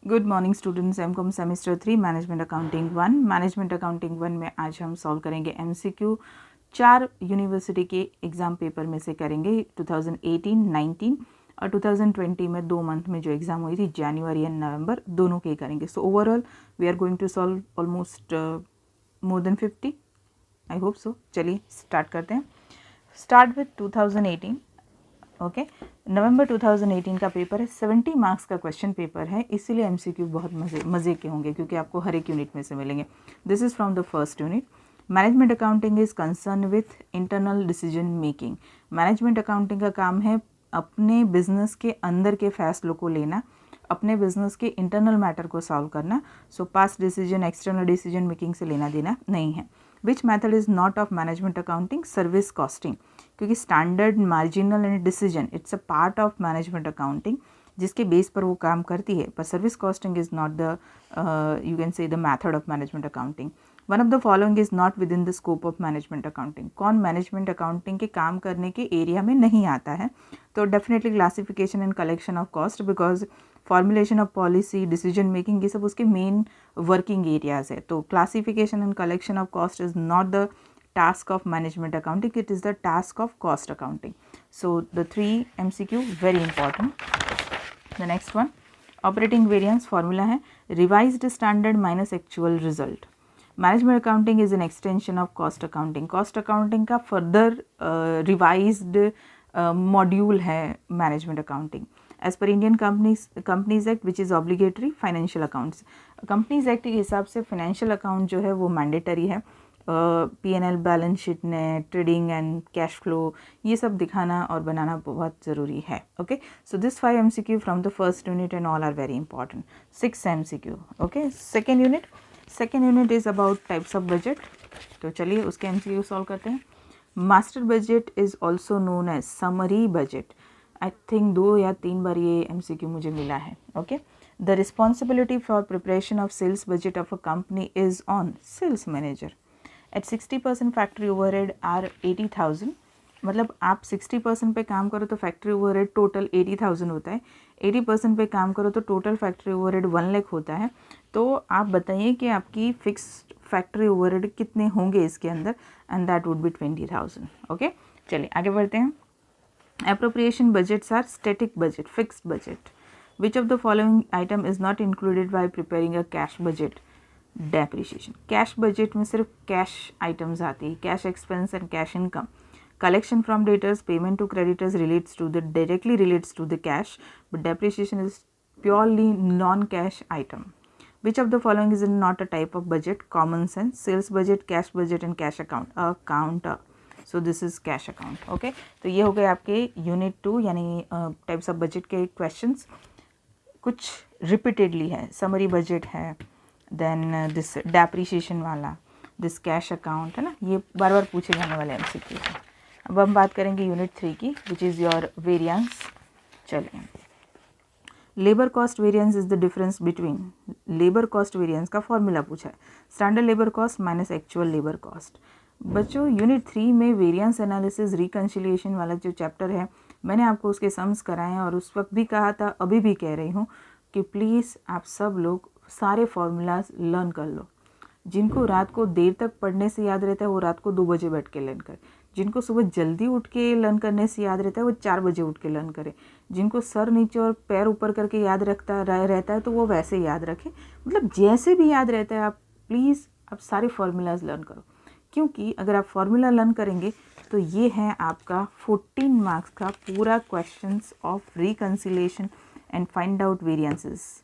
Good morning students, MCom semester 3 management accounting 1। Management accounting 1 में आज हम सॉल्व करेंगे एमसीक्यू। 4 यूनिवर्सिटी के एग्ज़ाम पेपर में से करेंगे 2018, 19 और 2020 में 2 मंथ में जो एग्ज़ाम हुई थी, जनवरी एंड नवंबर, दोनों के करेंगे। So overall we are going to solve almost more than 50, I hope so. चलिए स्टार्ट करते हैं। Start with 2018। ओके, नवंबर 2018 का पेपर है। 70 मार्क्स का क्वेश्चन पेपर है, इसीलिए एमसीक्यू बहुत मज़े के होंगे क्योंकि आपको हर एक यूनिट में से मिलेंगे। This is from the first unit. Management accounting is concern with internal decision making. Management accounting का काम है अपने बिजनेस के अंदर के फैसलों को लेना, अपने बिजनेस के इंटरनल मैटर को सॉल्व करना। So past decision, external decision making से लेना देना नहीं है। Which method is not of management accounting? Service costing, क्योंकि standard, marginal and decision it's a part of management accounting, जिसके बेस पर वो काम करती है। पर service costing is not the you can say the method of management accounting. One of the following is not within the scope of management accounting. कौन management accounting के काम करने के एरिया में नहीं आता है? तो definitely classification and collection of cost, because formulation of policy, decision making, ये सब उसके मेन वर्किंग एरियाज है। तो classification and collection of cost is not the task of management accounting, it is the task of cost accounting. So the 3 MCQ very important. The next one, operating variance formula है revised standard minus actual result. Management accounting is an extension of cost accounting. Cost accounting का further revised module है management accounting. As per Indian Companies Act, which is obligatory, financial accounts. Companies Act के हिसाब से financial account जो है वो mandatory है। P&L, balance sheet ने, ट्रेडिंग एंड कैश फ्लो, ये सब दिखाना और बनाना बहुत ज़रूरी है। Okay, so this 5 MCQ from the first unit and all are very important. 6 MCQ। Okay, second unit is about types of budget. तो चलिए उसके MCQ सॉल्व करते हैं। Master budget is also known as summary budget. I think 2 या 3 बार ये MCQ मुझे मिला है। Okay, the responsibility for preparation of sales budget of a company is on sales manager. At 60% factory overhead are 80,000। मतलब आप 60% पे काम करो तो फैक्ट्री ओवरहेड टोटल 80,000 होता है। 80% पे काम करो तो टोटल फैक्ट्री ओवरहेड 1 लाख होता है। तो आप बताइए कि आपकी फिक्स्ड फैक्ट्री ओवरहेड कितने होंगे इसके अंदर, and that would be 20,000। Okay, चलिए आगे बढ़ते हैं। Appropriation budgets are static budget, fixed budget. Which of the following item is not included by preparing a cash budget? Depreciation. Cash budget में सिर्फ कैश आइटम्स आती है, cash expense and cash income. Collection from debtors, payment to creditors relates to the directly relates to the cash, but depreciation is purely non cash item. Which of the following is not a type of budget? Common sense, sales budget, cash budget and cash account. So this is cash account. Okay, तो ये हो गए आपके unit 2 यानी types of budget के questions. कुछ repeatedly है, summary budget है, देन दिस डेप्रिशिएशन वाला, दिस कैश अकाउंट है ना, ये बार बार पूछे जाने वाले MCQ हैं। अब हम बात करेंगे यूनिट 3 की, विच इज़ योर वेरिएंस। चलिए, labour cost variance is the difference between. Labour cost variance का फॉर्मूला पूछा है, standard labour cost minus actual labour cost. बच्चों, यूनिट 3 में वेरिएंस एनालिसिस रिकन्सिलिएशन वाला जो चैप्टर है, मैंने आपको उसके सम्स कराए हैं और उस वक्त भी कहा था, अभी भी कह रही हूँ कि प्लीज़ आप सब लोग सारे फॉर्मूलाज लर्न कर लो। जिनको रात को देर तक पढ़ने से याद रहता है वो रात को 2 बजे बैठ के लर्न करे। जिनको सुबह जल्दी उठ के लर्न करने से याद रहता है वो 4 बजे उठ के लर्न करे। जिनको सर नीचे और पैर ऊपर करके याद रहता है तो वो वैसे याद रखे। मतलब जैसे भी याद रहता है, आप प्लीज़ आप सारे फॉर्मूलाज लर्न करो, क्योंकि अगर आप फॉर्मूला लर्न करेंगे तो ये है आपका 14 मार्क्स का पूरा questions of reconciliation and find out variances.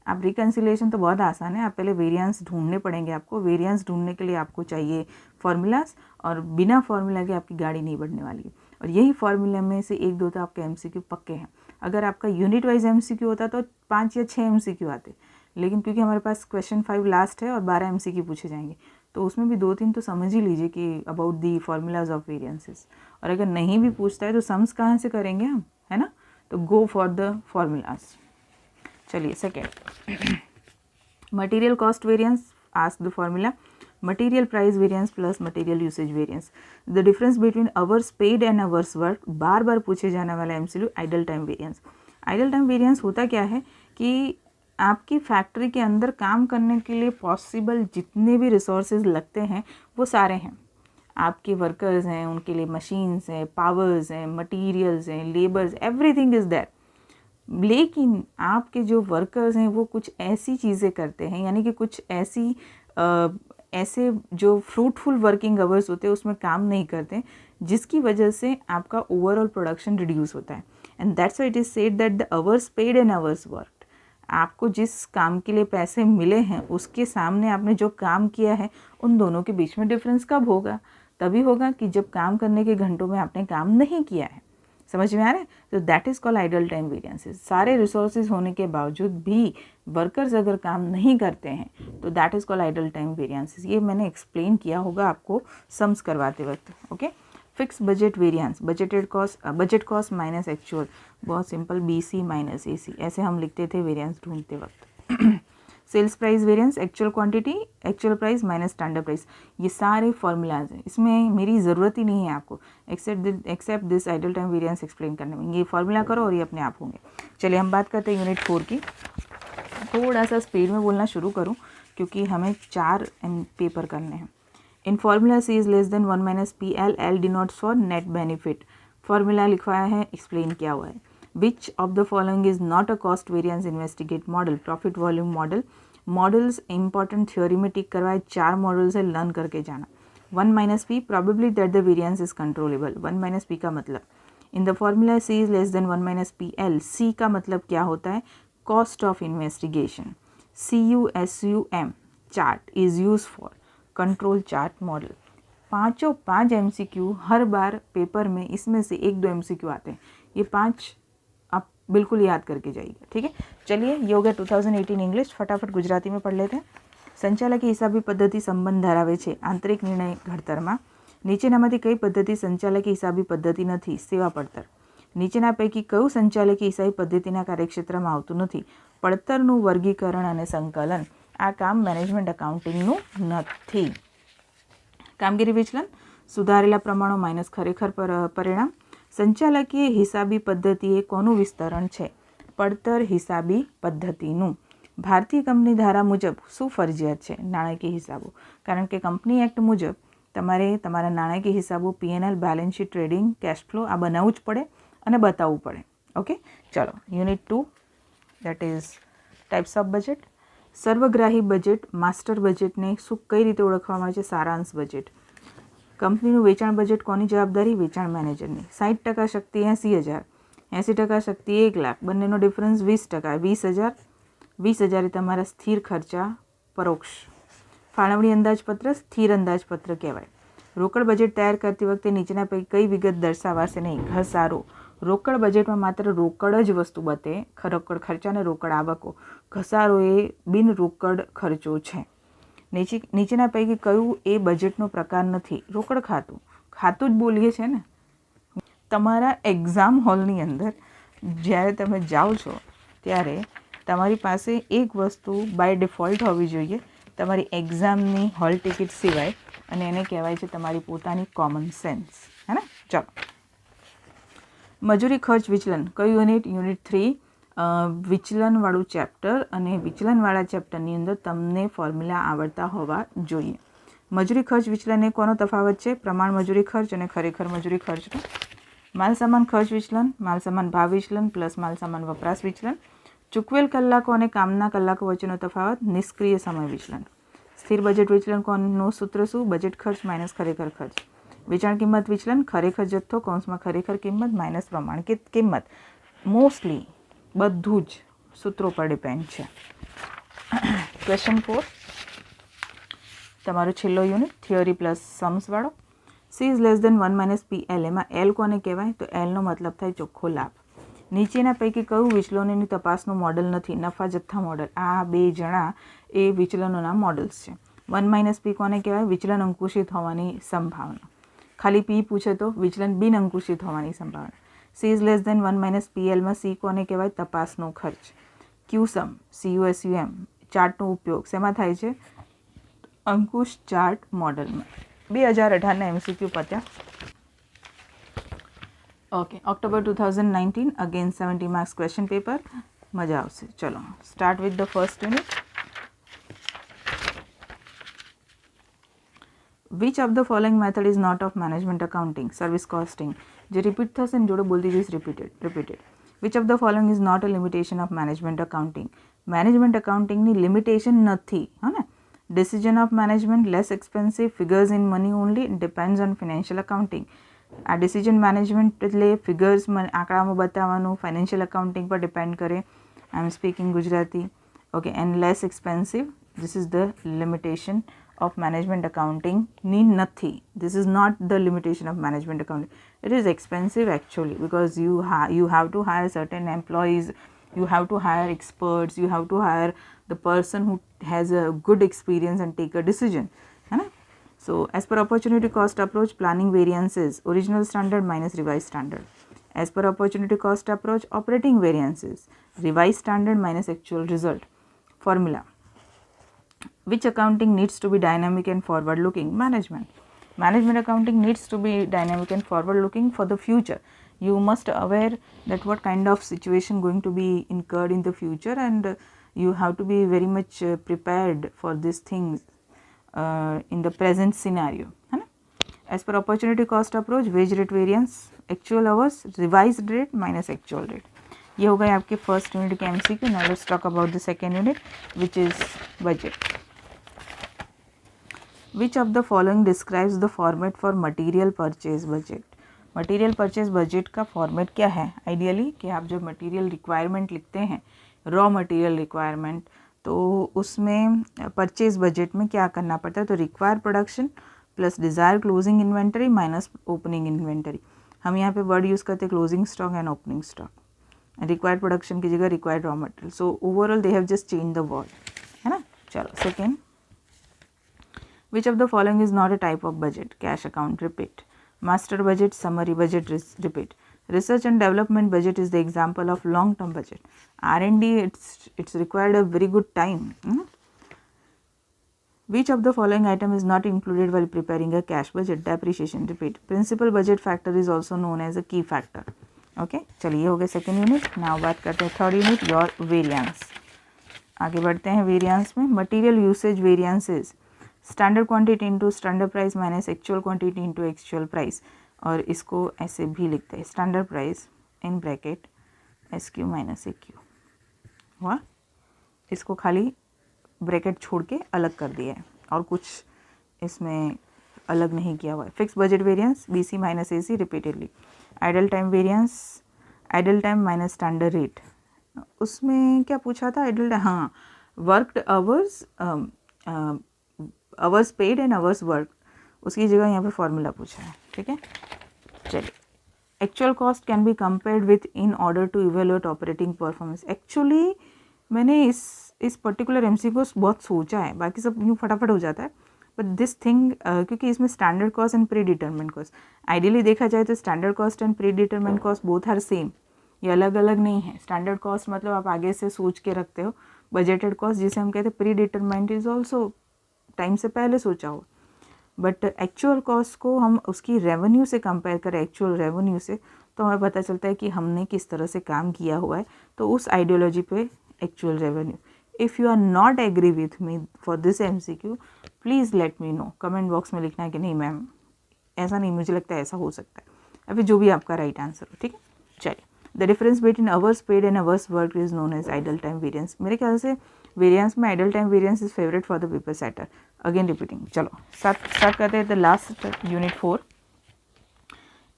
आप रिकन्सिलिएशन तो बहुत आसान है, आप पहले वेरिएंस ढूंढने पड़ेंगे आपको। वेरिएंस ढूंढने के लिए आपको चाहिए फार्मूलाज, और बिना फार्मूला के आपकी गाड़ी नहीं बढ़ने वाली है। और यही फार्मूला में से 1-2 तो आपके MCQ पक्के हैं। अगर आपका यूनिट वाइज MCQ होता तो 5 या 6 MCQ आते, लेकिन क्योंकि हमारे पास क्वेश्चन 5 लास्ट है और 12 MCQ पूछे जाएंगे, तो उसमें भी 2-3 तो समझ ही लीजिए कि about the formulas of variances. और अगर नहीं भी पूछता है तो सम्स कहाँ से करेंगे हम, है ना? तो गो फॉर द फार्मूलाज। चलिए second, material cost variance, ask the formula. Material price variance plus material usage variance, the difference between hours paid and hours work. बार बार पूछे जाने वाला MCQ, idle time variance. Idle time variance होता क्या है कि आपकी फैक्ट्री के अंदर काम करने के लिए पॉसिबल जितने भी रिसोर्सेज लगते हैं वो सारे हैं। आपके वर्कर्स हैं, उनके लिए मशीन्स हैं, पावर्स हैं, मटेरियल्स हैं, लेबर्स, एवरीथिंग इज़ देयर। लेकिन आपके जो वर्कर्स हैं वो कुछ ऐसी चीज़ें करते हैं, यानी कि कुछ ऐसे जो फ्रूटफुल वर्किंग आवर्स होते हैं उसमें काम नहीं करते, जिसकी वजह से आपका ओवरऑल प्रोडक्शन रिड्यूस होता है। And that's why it is said that the hours paid and hours worked, आपको जिस काम के लिए पैसे मिले हैं उसके सामने आपने जो काम किया है उन दोनों के बीच में डिफरेंस कब होगा? तभी होगा कि जब काम करने के घंटों में आपने काम नहीं किया है। समझ में आ रहा है? तो that is called idle time variances. सारे रिसोर्सेज होने के बावजूद भी वर्कर्स अगर काम नहीं करते हैं तो that is called idle time variances. ये मैंने एक्सप्लेन किया होगा आपको सम्स करवाते वक्त। Okay, fix budget variance, budget cost minus actual, बहुत सिंपल, BC माइनस AC, ऐसे हम लिखते थे वेरिएंस ढूंढते वक्त। Sales price variance, actual quantity, actual price minus standard price, ये सारे फॉर्मूलाज हैं, इसमें मेरी ज़रूरत ही नहीं है आपको except this idle time variance explain करने में। ये फॉर्मूला करो और ये अपने आप होंगे। चलिए हम बात करते हैं यूनिट 4 की। थोड़ा सा स्पीड में बोलना शुरू करूँ क्योंकि हमें 4 पेपर करने हैं। In formula C is less than 1 minus PL, L denotes for net benefit. Formula लिखवाया है, एक्सप्लेन किया हुआ है। Which of the following is not a cost variance investigate model, profit volume model. Models important theory में tick करवाए, 4 models है, learn करके जाना। 1 minus P, probably that the variance is controllable. 1 minus P का मतलब इन the formula C is less than 1 minus PL, C का मतलब क्या होता है? Cost of investigation. CUSUM chart is use for control chart model. 5 MCQ her bar paper में, इसमें से 1-2 MCQ आते हैं। ये 5 आप बिल्कुल याद करके जाइएगा, ठीक है। चलिए, ये हो गया 2018 इंग्लिश। फटाफट गुजराती में पढ़ लेते हैं। સંચાલકી હિસાબી પદ્ધતિ સંબંધ ધરાવે છે આંતરિક નિર્ણય ઘડતરમાં। નીચેનામાંથી કઈ પદ્ધતિ સંચાલકી હિસાબી પદ્ધતિ નથી? સેવા પડતર। નીચેના પૈકી કયું સંચાલકી હિસાબી પદ્ધતિના કાર્યક્ષેત્રમાં આવતું નથી? પડતરનું વર્ગીકરણ અને સંકલન। આ કામ મેનેજમેન્ટ એકાઉન્ટિંગનું નથી। કામગીરી વિચલન, સુધારેલા પ્રમાણો માઇનસ ખરેખર પરિણામ। સંચાલકીય હિસાબી પદ્ધતિ એ કોનું વિસ્તરણ છે? પડતર હિસાબી પદ્ધતિનું। ભારતીય કંપની ધારા મુજબ શું ફરજિયાત છે? નાણાકીય હિસાબો, કારણ કે કંપની એક્ટ મુજબ તમારે તમારા નાણાકીય હિસાબો P&L, balance sheet, trading, cash flow આ બનાવવું જ પડે અને બતાવવું પડે। ઓકે, ચલો unit 2 that is types of budget. સર્વગ્રાહી બજેટ, માસ્ટર બજેટને શું કઈ રીતે ઓળખવામાં આવે છે? સારાંશ બજેટ। કંપનીનું વેચાણ બજેટ કોની જવાબદારી? વેચાણ મેનેજરની। 60% શક્તિ 80,000, 80% શક્તિ 1 લાખ, બંનેનો ડિફરન્સ 20%, 20,000 એ તમારા સ્થિર ખર્ચા પરોક્ષ। ફાળવણી અંદાજપત્ર સ્થિર અંદાજપત્ર કહેવાય। રોકડ બજેટ તૈયાર કરતી વખતે નીચેના પૈકી કઈ વિગત દર્શાવાશે નહીં? ઘસારો। રોકડ બજેટમાં માત્ર રોકડ જ વસ્તુ બતે, રોકડ ખર્ચા અને રોકડ આવકો। ઘસારો એ બિન રોકડ ખર્ચો છે। નીચેના પૈકી કયું એ બજેટનો પ્રકાર નથી? રોકડ ખાતું, ખાતું જ બોલીએ છે ને। તમારા એક્ઝામ હોલની અંદર જ્યારે તમે જાઓ છો ત્યારે તમારી પાસે એક વસ્તુ બાય ડિફોલ્ટ હોવી જોઈએ તમારી એક્ઝામની હોલ ટિકિટ સિવાય, અને એને કહેવાય છે તમારી પોતાની કોમન સેન્સ, હે ને। ચલો, મજૂરી ખર્ચ વિચલન કયું યુનિટ? યુનિટ 3 વિચલનવાળું ચેપ્ટર, અને વિચલનવાળા ચેપ્ટરની અંદર તમને ફોર્મ્યુલા આવડતા હોવા જોઈએ। મજૂરી ખર્ચ વિચલન એ કોનો તફાવત છે? પ્રમાણ મજૂરી ખર્ચ અને ખરેખર મજૂરી ખર્ચનો। માલ સામાન ખર્ચ વિચલન, માલ સામાન ભાવ વિચલન પ્લસ માલ સામાન વપરાશ વિચલન। ચૂકવેલ કલાકો અને કામના કલાકો વચ્ચેનો તફાવત, નિષ્ક્રિય સમય વિચલન। સ્થિર બજેટ વિચલન કોનું સૂત્ર શું? બજેટ ખર્ચ માઇનસ ખરેખર ખર્ચ। વેચાણ કિંમત વિચલન, ખરેખર જથ્થો કૌંસમાં ખરેખર કિંમત માઇનસ પ્રમાણિત કિંમત। મોસ્ટલી બધું જ સૂત્રો પર ડિપેન્ડ છે। ક્વેશ્ચન 4 તમારો છેલ્લો યુનિટ, થિયરી પ્લસ सम्सવાળો। C is less than 1 minus PL, એમાં L કોને કહેવાય? તો Lનો મતલબ થાય ચોખ્ખો લાભ। નીચેના પૈકી કયું વિચલનોની તપાસનું મોડલ નથી? નફા જથ્થા મોડલ। આ 2 જણા એ વિચલનોના મોડલ્સ છે। 1 માઇનસ P કોને કહેવાય? વિચલન અંકુશિત હોવાની સંભાવના। ખાલી P પૂછે તો વિચલન બિન અંકુશિત હોવાની સંભાવના। C is less than 1 minus PLમાં C કોને કહેવાય? તપાસનો ખર્ચ। QSUM, CUSUM ચાર્ટનો ઉપયોગ શેમાં થાય છે? અંકુશ ચાર્ટ મોડલમાં। 2018ના MCQ પત્યા। Okay, October 2019, again 70 marks question paper. मजा आवशे। चलो start with the first unit. Which of the following method is not of management accounting? Service costing जो रिपीट थशे ने जोड़े बोल दीजिए repeated. Which of the following is not a limitation of management accounting? Management accounting ની limitation નથી, है ना। Decision of management less expensive, figures in money only, depends on financial accounting. आ डिसीजन मैनेजमेंट એટલે ફિગર્સ આંકડામાં બતાવવાનું, financial accounting પર depend કરે। I am speaking Gujarati, okay. And less expensive, this is the limitation of management accounting ની નથી. This is not the limitation of management accounting. It is expensive actually, because you have to hire certain employees, you have to hire experts, you have to hire the person who has a good experience and take a decision, है ना। So as per opportunity cost approach, planning variances original standard minus revised standard. As per opportunity cost approach, operating variances revised standard minus actual result. Formula: which accounting needs to be dynamic and forward looking? Management accounting needs to be dynamic and forward looking for the future. You must aware that what kind of situation going to be incurred in the future, and you have to be very much prepared for these things in the present scenario, है ना। As per opportunity cost approach, wage rate variance, actual hours, revised rate minus actual rate. ये हो गए आपके first unit के MCQ। Now let's talk about the second unit which is budget. Which of the following describes the format for material purchase budget? Material purchase budget का format क्या है? Ideally कि आप जब मटीरियल रिक्वायरमेंट लिखते हैं, raw material requirement, तो उसमें परचेज बजट में क्या करना पड़ता है? तो require production plus desire closing inventory minus opening inventory. हम यहाँ पे वर्ड यूज़ करते हैं closing stock and opening stock. Required production की जगह required raw material. So overall they have just change the word, है ना। चलो second, which of the following is not a type of budget? Cash account, repeat. Master budget, summary budget, repeat. Research and development budget is the example of long term budget. R&D, it's required a very good time. Which of the following item is not included while preparing a cash budget? Depreciation, repeat. Principal budget factor is also known as a key factor. Okay, चलिए हो गया second unit. Now बात करते हैं third unit, your variance. आगे बढ़ते हैं variance में। Material usage variances, standard quantity into standard price minus actual quantity into actual price. और इसको ऐसे भी लिखते हैं, standard price in bracket SQ minus AQ। हुआ, इसको खाली ब्रैकेट छोड़ के अलग कर दिया है और कुछ इसमें अलग नहीं किया हुआ है। Fix budget variance BC minus AC repeatedly. Idol time variance, idle time minus standard rate. उसमें क्या पूछा था? आइडल, हाँ, worked hours, hours paid and hours work, उसकी जगह यहाँ पे फॉर्मूला पूछा है, ठीक है। चलिए, actual cost can be compared with in order to evaluate operating performance. Actually मैंने इस पर्टिकुलर MC को बहुत सोचा है, बाकी सब यूँ फटाफट हो जाता है, बट दिस थिंग क्योंकि इसमें standard cost and pre determinant cost, ideally देखा जाए तो standard cost and pre determinant cost both are same, ये अलग अलग नहीं है। स्टैंडर्ड कॉस्ट मतलब आप आगे से सोच के रखते हो, बजटेड कॉस्ट जिसे हम कहते हैं pre determinant is also time से पहले सोचा हो। बट एक्चुअल कॉस्ट को हम उसकी रेवेन्यू से कंपेयर करें, एक्चुअल रेवेन्यू से, तो हमें पता चलता है कि हमने किस तरह से काम किया हुआ है। तो उस आइडियोलॉजी पे actual revenue. If you are not agree with me for this MCQ, please let me know, comment box में लिखना है कि नहीं मैम ऐसा नहीं, मुझे लगता है ऐसा हो सकता है, अभी जो भी आपका राइट आंसर हो, ठीक है। चलिए, the difference between hours paid and hours work is known as idle time variance. मेरे ख्याल से वेरिएंस में idle time variance is favourite for the paper setter. Again repeating. चलो स्टार्ट करते हैं the last unit 4।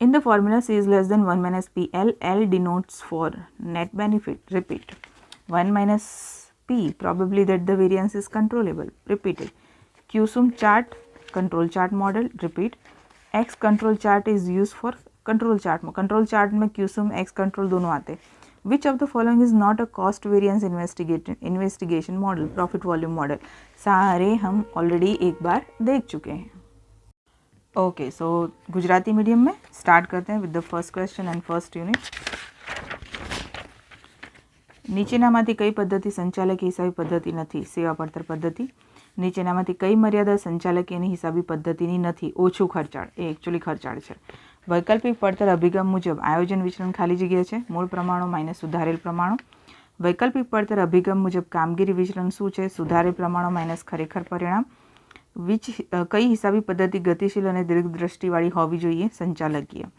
In the formula C is less than 1 minus PL, L denotes for net benefit. Repeat. 1 minus P, probably that the variance is controllable. Repeated. QSUM chart, control chart model. Repeat. X control chart is used for control chart. Control chart में QSUM X control दोनों आते हैं। Which of the following is not a cost variance investigation model? Profit volume model. सारे हम already एक बार देख चुके हैं। ओके, सो गुजराती मीडियम में स्टार्ट करते हैं with the first question and first unit. નીચેનામાંથી કઈ પદ્ધતિ સંચાલકીય હિસાબી પદ્ધતિ નથી? સેવા પડતર પદ્ધતિ। નીચેનામાંથી કઈ મર્યાદા સંચાલકીયની હિસાબી પદ્ધતિની નથી? ઓછું ખર્ચાળ, એ એકચ્યુઅલી ખર્ચાળ છે। વૈકલ્પિક પડતર અભિગમ મુજબ આયોજન વિચલન ખાલી જગ્યા છે, મૂળ પ્રમાણો માઇનસ સુધારેલ પ્રમાણો। વૈકલ્પિક પડતર અભિગમ મુજબ કામગીરી વિચલન શું છે? સુધારેલ પ્રમાણો માઇનસ ખરેખર પરિણામ. કઈ હિસાબી પદ્ધતિ ગતિશીલ અને દીર્ઘદ્રષ્ટિવાળી હોવી જોઈએ? સંચાલકીય.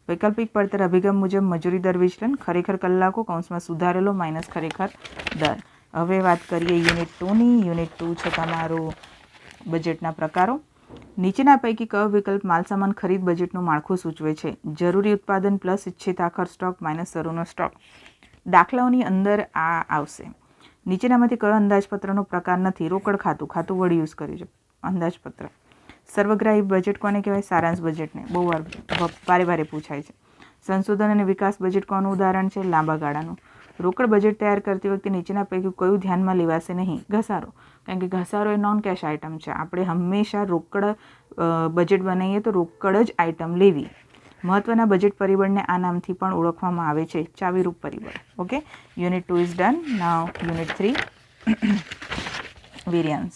વૈકલ્પિક પડતર અભિગમ મુજબ મજૂરી દર વિચલન ખરેખર કલાકો કૌંસમાં સુધારેલો માઇનસ ખરેખર દર. હવે વાત કરીએ યુનિટ 2ની. યુનિટ 2 છે તમારું બજેટના પ્રકારો. નીચેના પૈકી કયો વિકલ્પ માલસામાન ખરીદ બજેટનું માળખું સૂચવે છે? જરૂરી ઉત્પાદન પ્લસ ઇચ્છિત આખર સ્ટોક માઇનસ શરૂનો સ્ટોક. દાખલાઓની અંદર આ આવશે. નીચેનામાંથી કયો અંદાજપત્રનો પ્રકાર નથી? રોકડ ખાતું. ખાતું વર્ડ યુઝ કર્યું છે. અંદાજપત્ર. સર્વગ્રાહી બજેટ કોને કહેવાય? સારાંશ બજેટને. બહુ વાર વારે પૂછાય છે. સંશોધન અને વિકાસ બજેટ કોનું ઉદાહરણ છે? લાંબા ગાળાનું. રોકડ બજેટ તૈયાર કરતી વખતે નીચેના પૈકી કયું ધ્યાનમાં લેવાશે નહીં? ઘસારો. કારણ કે ઘસારો એ નોન કેશ આઇટમ છે. આપણે હંમેશા રોકડ બજેટ બનાવીએ તો રોકડ જ આઇટમ લેવી. મહત્વના બજેટ પરિબળને આ નામથી પણ ઓળખવામાં આવે છે, ચાવીરૂપ પરિબળ. Okay, unit 2 is done. Now unit 3 variance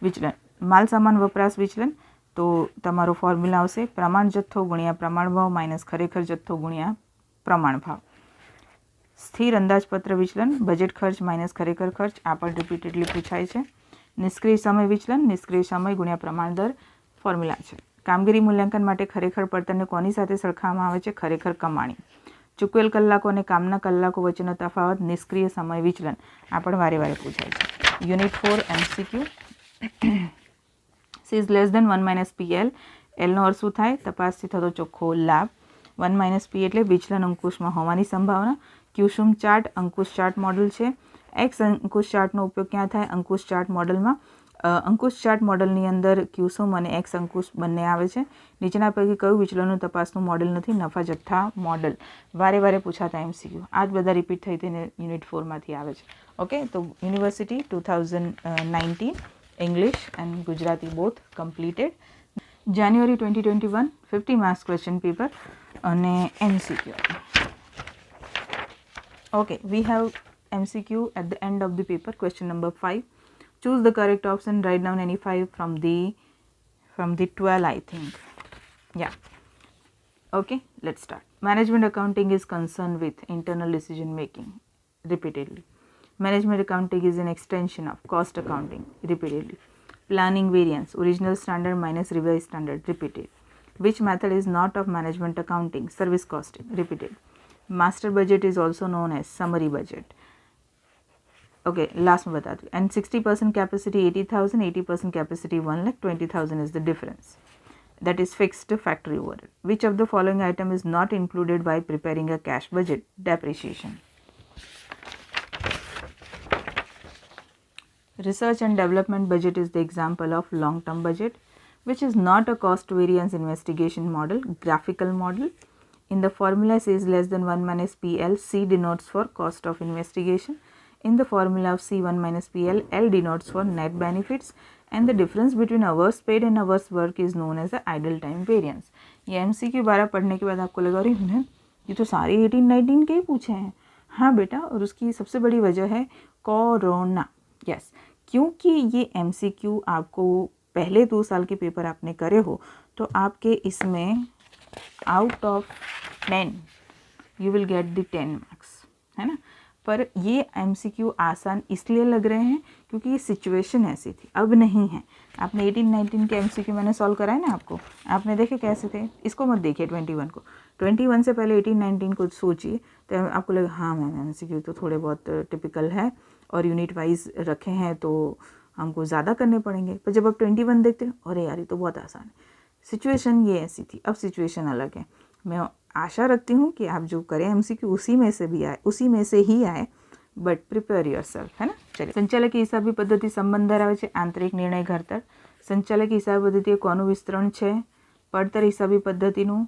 વિચલન. માલ સામાન વપરાશ વિચલન. તો તમારો ફોર્મ્યુલા આવશે પ્રમાણ જથ્થો ગુણ્યા પ્રમાણ ભાવ માઇનસ ખરેખર જથ્થો ગુણ્યા પ્રમાણ ભાવ. સ્થિર અંદાજપત્ર વિચલન. બજેટ ખર્ચ માઇનસ ખરેખર ખર્ચ. આ પણ રિપીટેડલી પૂછાય છે. નિષ્ક્રિય સમય વિચલન. નિષ્ક્રિય સમય ગુણ્યા પ્રમાણ દર ફોર્મ્યુલા છે. કામગીરી મૂલ્યાંકન માટે ખરેખર પડતરને કોની સાથે સરખાવવામાં આવે છે? ખરેખર કમાણી. ચૂકવેલ કલાકો અને કામના કલાકો વચ્ચેનો તફાવત નિષ્ક્રિય સમય વિચલન. આ પણ વારે વારે પૂછાય છે. Unit 4 MCQ. C is less than 1 minus PL. એલનો અર્થ શું થાય? તપાસથી થતો ચોખ્ખો લાભ. 1 - P એટલે વિચલન અંકુશમાં હોવાની સંભાવના. ક્યુસુમ ચાર્ટ અંકુશ ચાર્ટ મોડલ છે. એક્સ અંકુશ ચાર્ટનો ઉપયોગ ક્યાં થાય? અંકુશ ચાર્ટ મોડલમાં. અંકુશ ચાર્ટ મોડલની અંદર ક્યુસુમ અને એક્સ અંકુશ બંને આવે છે. નીચેના પૈકી કયું વિચલનનું તપાસનું મોડલ નથી? નફા જથ્થા મોડલ. વારે વારે પૂછાતા MCQ. આ જ બધા રિપીટ થઈ થઈને યુનિટ 4માંથી આવે છે. ઓકે, તો university 2019 English and Gujarati both completed. January 2021 50 marks question paper અને MCQ. Okay, we have MCQ at the end of the paper. Question number 5. Choose the correct option. Write down any 5 from the 12, I think. Yeah. Okay, let's start. Management accounting is concerned with internal decision making. Repeatedly. Management accounting is an extension of cost accounting. Repeatedly. Planning variance. Original standard minus revised standard. Repeated. Which method is not of management accounting? Service costing. Repeated. Master budget is also known as summary budget. Okay, last में बता दूँ. And 60% capacity 80,000, 80% capacity 1,20,000 is the difference. That is fixed factory overhead. Which of the following item is not included by preparing a cash budget? Depreciation. Research and development budget is the example of long-term budget, which is not a cost variance investigation model, graphical model. In the formula C is less than 1 minus PL, C denotes for cost of investigation. In the formula of C1 minus PL, L denotes for net benefits, and the difference between hours paid and hours work is known as the idle time variance. ये MCQ 12 पढ़ने के बाद आपको लगा रही है ये तो सारे 18-19 के ही पूछे हैं. हाँ बेटा, और उसकी सबसे बड़ी वजह है कोरोना. यस, क्योंकि ये MCQ आपको पहले 2 साल के पेपर आपने करे हो तो आपके इसमें out of 10 you will get the 10 marks, है ना. पर ये MCQ आसान इसलिए लग रहे हैं क्योंकि ये सिचुएशन ऐसी थी, अब नहीं है. आपने 18-19 के MCQ मैंने सॉल्व कराए ना आपको, आपने देखे कैसे थे. इसको मत देखिए 21 को. 21 से पहले 18-19 को सोचिए तो आपको लगे हाँ मैम MCQ तो थोड़े बहुत टिपिकल है और यूनिट वाइज रखे हैं तो हमको ज़्यादा करने पड़ेंगे. पर जब आप 21 देखते हो अरे यार ये तो बहुत आसान है. सिचुएशन ये ऐसी थी, अब सिचुएशन अलग है. मैं आशा रखती हूँ कि आप जो करें MCQ उसी में से भी आए, उसी में से ही आए, बट प्रिपेयर योरसेल्फ, है ना. चलिए, સંચાલકી હિસાબી પદ્ધતિ સંબંધ ધરાવે છે. આંતરિક નિર્ણય ઘડતર. સંચાલકી હિસાબી પદ્ધતિ એ કોનું વિસ્તરણ છે? પડતર હિસાબી પદ્ધતિનું.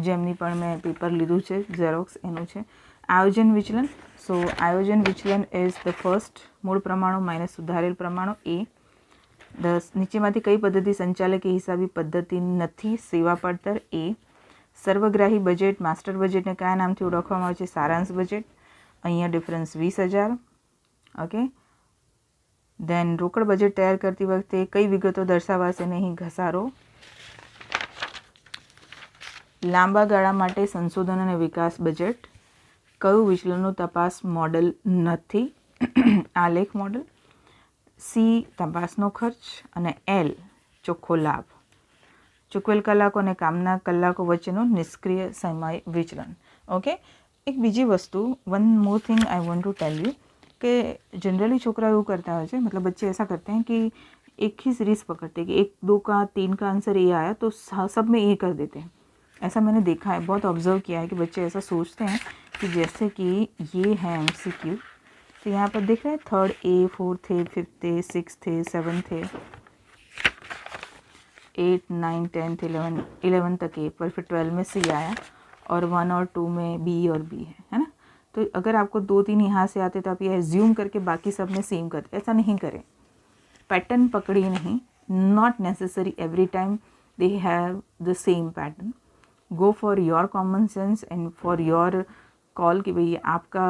જેમની પણ મેં પેપર લીધું છે ઝેરોક્સ એનું છે. આયોજન વિચલન. સો આયોજન વિચલન ઇઝ ધ ફર્સ્ટ. મૂળ પ્રમાણો માઇનસ સુધારેલ પ્રમાણો એ. નીચેમાંથી કઈ પદ્ધતિ સંચાલકી હિસાબી પદ્ધતિ નથી? સેવા પડતર એ. સર્વગ્રાહી બજેટ માસ્ટર બજેટને કયા નામથી ઓળખવામાં આવે છે? સારાંશ બજેટ. અહીંયા ડિફરન્સ 20,000. ઓકે. દેન રોકડ બજેટ તૈયાર કરતી વખતે કઈ વિગતો દર્શાવાશે નહીં? ઘસારો. લાંબા ગાળા માટે સંશોધન અને વિકાસ બજેટ. કયું વિચલનનો તપાસ મોડલ નથી? આલેખ મોડલ. સી તપાસનો ખર્ચ અને એલ ચોખ્ખો લાભ. ચૂકવેલ કલાકો અને કામના કલાકો વચ્ચેનો નિષ્ક્રિય સમય વિચલન. ઓકે, એક બીજી વસ્તુ, one more thing I want to tell you कि जनरली छोकरा એવું करता है, मतलब बच्चे ऐसा करते हैं कि एक ही सीरीज़ पकड़ते हैं कि 1 2 का 3 का आंसर ए आया तो सब में ए कर देते हैं. ऐसा मैंने देखा है, बहुत ऑब्जर्व किया है कि बच्चे ऐसा सोचते हैं कि जैसे कि ये है MCQ, तो यहाँ पर देख रहे हैं 3rd ए, 4th थे, 5th थे, 6th थे, 7th थे, 8 9 10th 11 तक ए, पर फिर 12 में सी आया और 1 और 2 में बी और बी है ना. तो अगर आपको 2-3 यहाँ से आते तो आप ये एज्यूम करके बाकी सब में सेम करते. ऐसा नहीं करें, पैटर्न पकड़िए नहीं. Not necessary every time they have the same pattern. Go for your common sense and for your call कि भाई आपका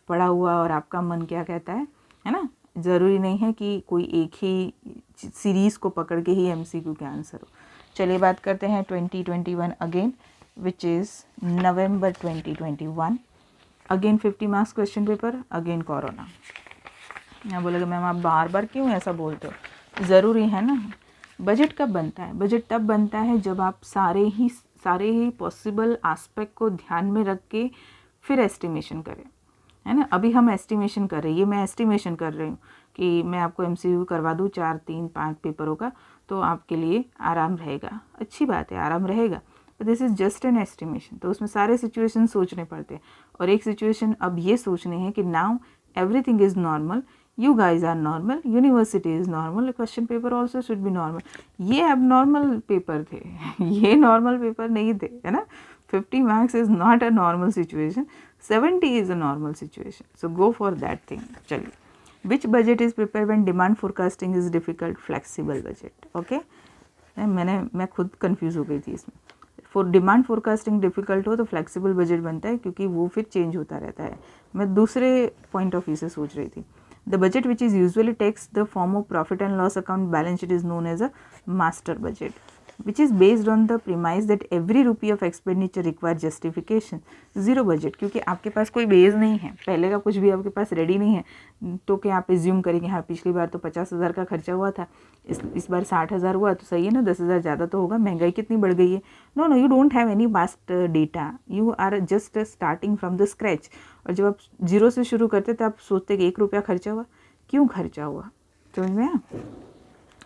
पढ़ा हुआ और आपका मन क्या कहता है ना. ज़रूरी नहीं है कि कोई एक ही सीरीज़ को पकड़ के ही MCQ के आंसर हो. चलिए बात करते हैं 2021 again, which is November 2021. Again 50 marks question paper, again corona. यहाँ बोलेगा मैम आप बार बार क्यों ऐसा बोलते हो? ज़रूरी है ना. बजट कब बनता है? बजट तब बनता है जब आप सारे ही पॉसिबल एस्पेक्ट को ध्यान में रख के फिर एस्टिमेशन करें, है ना. अभी हम एस्टिमेशन कर रहे हैं, ये मैं एस्टिमेशन कर रही हूँ कि मैं आपको MCQ करवा दूँ 4 3 5 पेपरों का, तो आपके लिए आराम रहेगा. अच्छी बात है, आराम रहेगा, but this is just an estimation. तो उसमें सारे सिचुएशन सोचने पड़ते हैं, और एक सिचुएशन अब ये सोचने हैं कि now everything is normal, you guys are normal, university is normal, question paper also should be normal. ये अब नॉर्मल पेपर थे, ये नॉर्मल पेपर नहीं थे, है ना. 50 marks is not a normal situation, 70 is a normal situation. So go for that thing. चलिए, which budget is prepare when demand forecasting is difficult? Flexible budget. Okay, मैं खुद confuse हो गई थी इसमें. फॉर डिमांड फोरकास्टिंग डिफ़िकल्ट हो तो flexible budget बनता है, क्योंकि वो फिर चेंज होता रहता है. मैं दूसरे पॉइंट ऑफ व्यू से सोच रही थी. The budget which is usually takes the form of profit and loss account balance sheet is known as a master budget, which is based on the premise that every rupee of expenditure requires justification. Zero budget, क्योंकि आपके पास कोई base नहीं है, पहले का कुछ भी आपके पास रेडी नहीं है, तो क्या आप एज्यूम करेंगे हाँ पिछली बार तो 50,000 का खर्चा हुआ था, इस बार 60,000 हुआ तो सही है ना, 10,000 ज़्यादा तो होगा, महंगाई कितनी बढ़ गई है. No, you don't have any vast data, you are just starting from the scratch. और जब आप जीरो से शुरू करते तो आप सोचते कि 1 रुपया खर्चा हुआ, क्यों खर्चा हुआ, समझ में आया.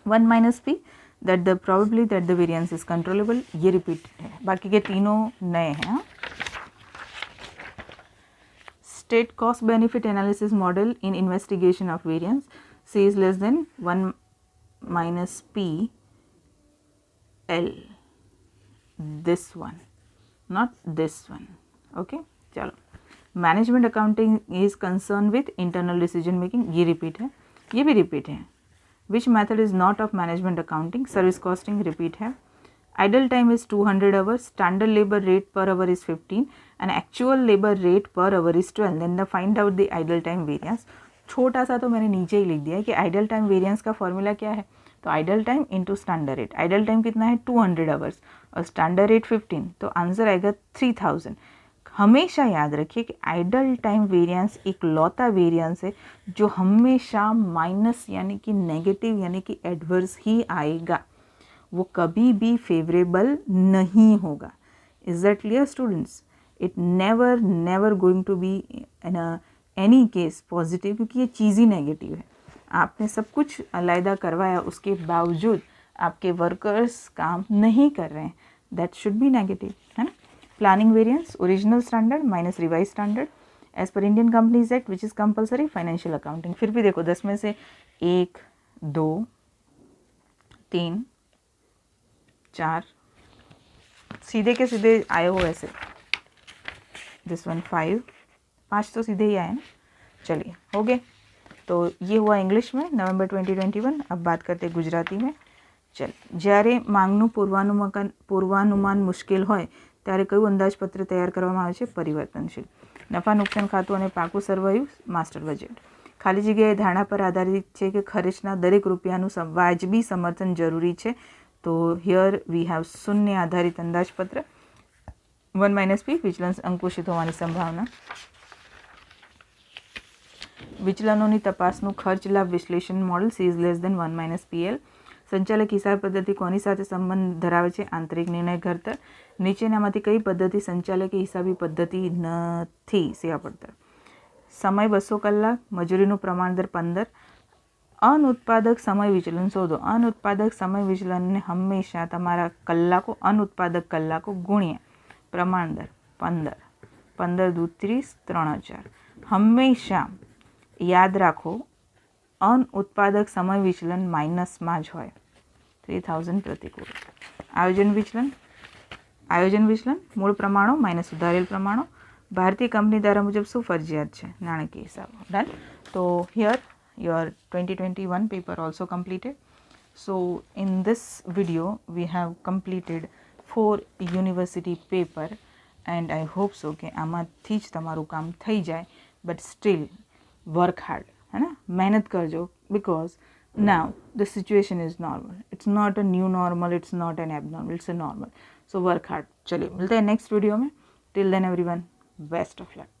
1 minus P that the probably that the variance is controllable, ये रिपीट है, बाकी के तीनों नए हैं. State cost benefit analysis model in investigation of variance C is less than 1 minus P L, this one, not this one. Okay, चलो. Management accounting is concern with internal decision making, ये repeat है, ये भी repeat है. Which method is not of management accounting? Service costing, repeat है. Idle time is 200 hours, standard labour rate per hour is 15 and actual labour rate per hour is 12. Then the find out the idle time variance. छोटा सा तो मैंने नीचे ही लिख दिया है कि आइडल टाइम वेरिएंस का फॉर्मूला क्या है. तो idle time into standard rate. Idle time कितना है 200 आवर्स और स्टैंडर्ड रेट 15, तो आंसर आएगा 3000. हमेशा याद रखिए कि आइडल टाइम वेरिएंस एक लौता वेरिएंस है जो हमेशा माइनस यानी कि नेगेटिव यानी कि एडवर्स ही आएगा, वो कभी भी फेवरेबल नहीं होगा. Is that clear students? It never going to be in any case positive, क्योंकि ये चीज़ ही नेगेटिव है. आपने सब कुछ अलहदा करवाया, उसके बावजूद आपके वर्कर्स काम नहीं कर रहे हैं, दैट शुड बी नेगेटिव, है ना. Planning variance, original standard minus revise standard as per Indian companies act which is compulsory financial accounting. फिर भी देखो 10 में से 1 2 3 4 सीधे के सीधे आए हो ऐसे. दिस वन 5 तो सीधे ही आए ना. चलिए हो गए. तो ये हुआ इंग्लिश में नवंबर 2021. अब बात करते हैं गुजराती में. चल, જ્યારે માંગનું પૂર્વાનુમાન મુશ્કેલ હોય ત્યારે કયું અંદાજપત્ર તૈયાર કરવામાં આવે છે? પરિવર્તનશીલ. નફા નુકસાન ખાતું અને પાકું સરવૈયું માસ્ટર બજેટ. ખાલી જગ્યાએ ધારણા પર આધારિત છે કે ખર્ચના દરેક રૂપિયાનું વાજબી સમર્થન જરૂરી છે. તો હિયર વી હેવ શૂન્ય આધારિત અંદાજપત્ર. 1 - p વિચલન અંકુશિત હોવાની સંભાવના. વિચલનોની તપાસનું ખર્ચ લાભ વિશ્લેષણ model C is less than 1 minus PL. સંચાલક હિસાબ પદ્ધતિ કોની સાથે સંબંધ ધરાવે છે? આંતરિક નિર્ણય ઘડતર. નીચેનામાંથી કઈ પદ્ધતિ સંચાલકી હિસાબી પદ્ધતિ નથી? સેવા પડતર. સમય 200 કલાક, મજૂરીનું પ્રમાણ દર 15. અનુત્પાદક સમય વિચલન શોધો. અનુત્પાદક સમય વિચલનને હંમેશા તમારા કલાકો, અનુત્પાદક કલાકો ગુણ્યા પ્રમાણ દર 15. 15 દૂ 30, 3000. હંમેશા યાદ રાખો અનુત્પાદક સમય વિચલન માઇનસમાં જ હોય. 3000 પ્રતિકૂળ. આયોજન વિચલન મૂળ પ્રમાણો માઇનસ સુધારેલ પ્રમાણો. ભારતીય કંપની ધારા મુજબ શું ફરજિયાત છે? નાણાકીય હિસાબો. ડન. તો here your 2021 paper also completed. So in this video we have completed 4 university paper and I hope so કે આમાંથી જ તમારું કામ થઈ જાય, but still work hard, है ना, मेहनत करजो, because now the situation is normal. It's not a new normal, it's not an abnormal, it's a normal. So work hard. चलिए मिलते हैं नेक्स्ट वीडियो में. Till then everyone, best of luck.